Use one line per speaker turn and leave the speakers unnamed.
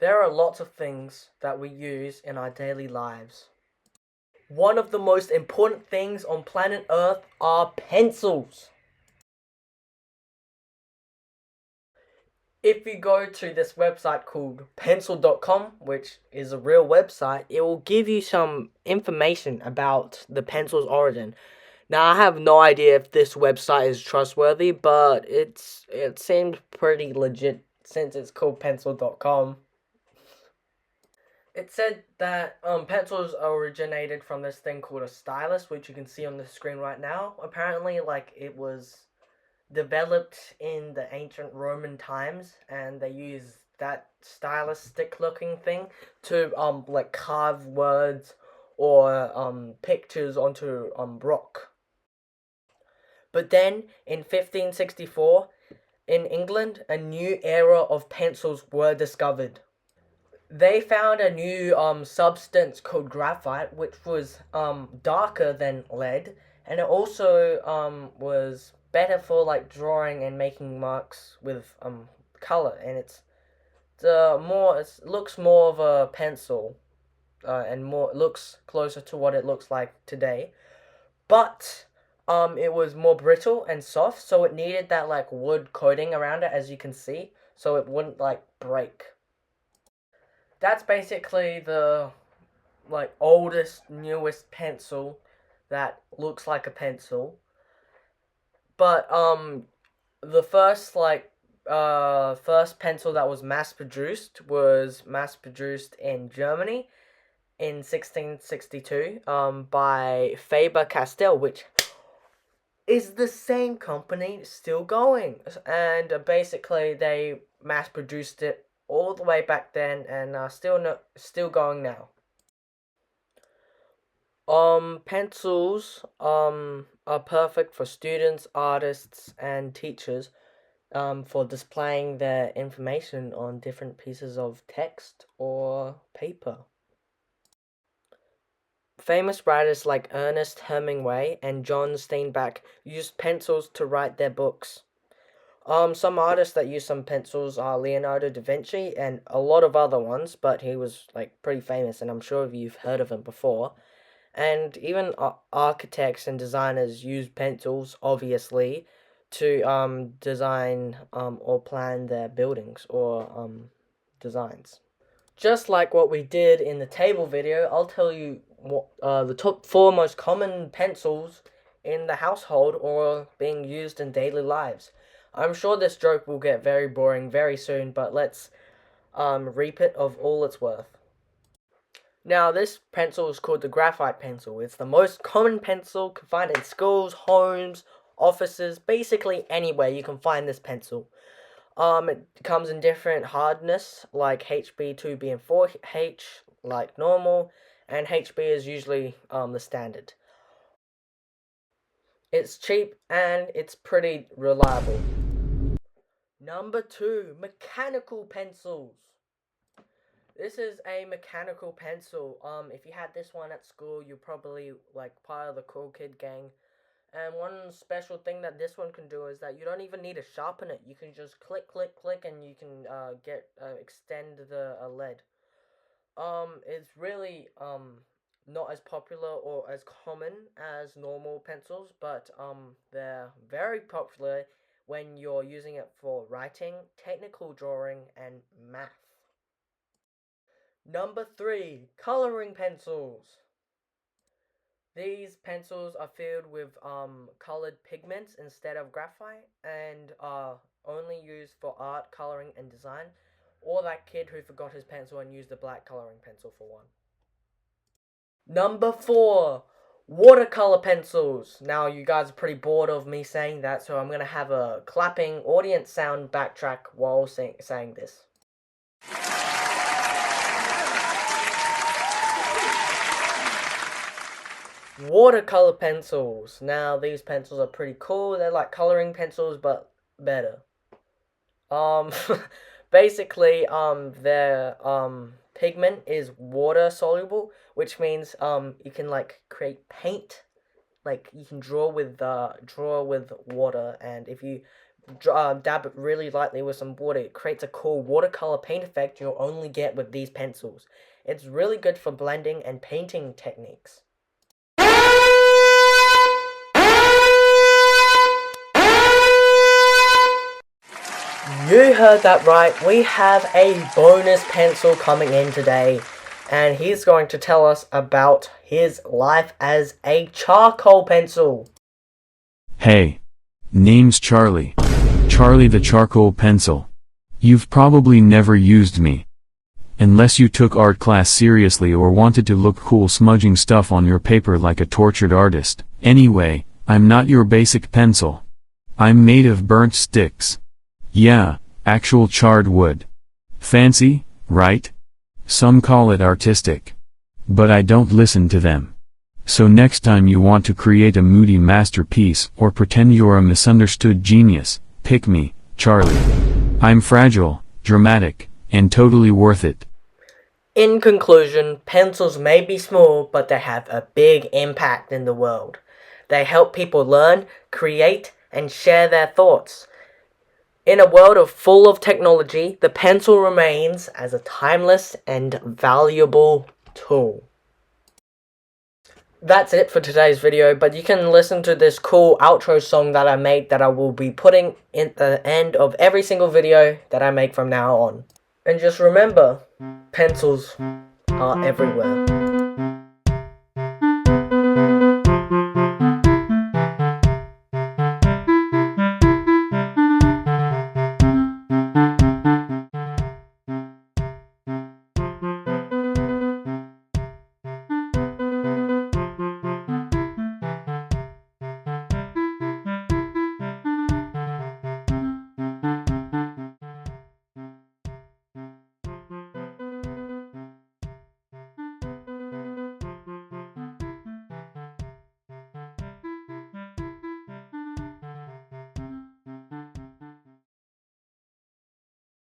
There are lots of things that we use in our daily lives. One of the most important things on planet Earth are pencils. If you go to this website called pencil.com, which is a real website, it will give you some information about the pencil's origin. Now, I have no idea if this website is trustworthy, but it seems pretty legit since it's called pencil.com. It said that pencils originated from this thing called a stylus, which you can see on the screen right now. Apparently, it was developed in the ancient Roman times, and they used that stylus stick-looking thing to carve words or pictures onto rock. But then in 1564, in England, a new era of pencils were discovered. They found a new substance called graphite, which was darker than lead, and it also was better for drawing and making marks with color, and it looks more of a pencil, and more looks closer to what it looks like today. But it was more brittle and soft, so it needed that wood coating around it, as you can see, so it wouldn't break. That's basically the oldest, newest pencil that looks like a pencil. But the first pencil that was mass produced in Germany in 1662 by Faber-Castell, which is the same company still going, and basically they mass produced it all the way back then, and still going now. Pencils are perfect for students, artists, and teachers for displaying their information on different pieces of text or paper. Famous writers like Ernest Hemingway and John Steinbeck used pencils to write their books. Some artists that use some pencils are Leonardo da Vinci and a lot of other ones, but he was pretty famous, and I'm sure you've heard of him before. And even architects and designers use pencils, obviously, to design or plan their buildings or designs. Just like what we did in the table video, I'll tell you what the top 4 most common pencils in the household or being used in daily lives. I'm sure this joke will get very boring very soon, but let's reap it of all it's worth. Now, this pencil is called the graphite pencil. It's the most common pencil you can find in schools, homes, offices, basically anywhere you can find this pencil. It comes in different hardness, like HB, 2B, and 4H, like normal, and HB is usually the standard. It's cheap and it's pretty reliable. Number 2, mechanical pencils. This is a mechanical pencil. If you had this one at school, you're probably part of the cool kid gang. And one special thing that this one can do is that you don't even need to sharpen it. You can just click, click, click, and you can extend the lead. It's really not as popular or as common as normal pencils, but they're very popular when you're using it for writing, technical drawing, and math. Number 3, coloring pencils. These pencils are filled with colored pigments instead of graphite, and are only used for art, coloring, and design, or that kid who forgot his pencil and used a black coloring pencil for one. Number 4, watercolor pencils. Now, you guys are pretty bored of me saying that, so I'm going to have a clapping audience sound backtrack while saying this. Watercolor pencils. Now, these pencils are pretty cool. They're like coloring pencils, but better. Basically, their pigment is water soluble, which means you can create paint. You can draw with water, and if you dab it really lightly with some water. It creates a cool watercolor paint effect you'll only get with these pencils. It's really good for blending and painting techniques. You heard that right, we have a bonus pencil coming in today, and he's going to tell us about his life as a charcoal pencil.
Hey. Name's Charlie. Charlie the charcoal pencil. You've probably never used me. Unless you took art class seriously or wanted to look cool smudging stuff on your paper like a tortured artist. Anyway, I'm not your basic pencil. I'm made of burnt sticks. Yeah, actual charred wood. Fancy, right? Some call it artistic. But I don't listen to them. So next time you want to create a moody masterpiece or pretend you're a misunderstood genius, pick me, Charlie. I'm fragile, dramatic, and totally worth it.
In conclusion, pencils may be small, but they have a big impact in the world. They help people learn, create, and share their thoughts. In a world full of technology, the pencil remains as a timeless and valuable tool. That's it for today's video, but you can listen to this cool outro song that I made that I will be putting in the end of every single video that I make from now on. And just remember, pencils are everywhere.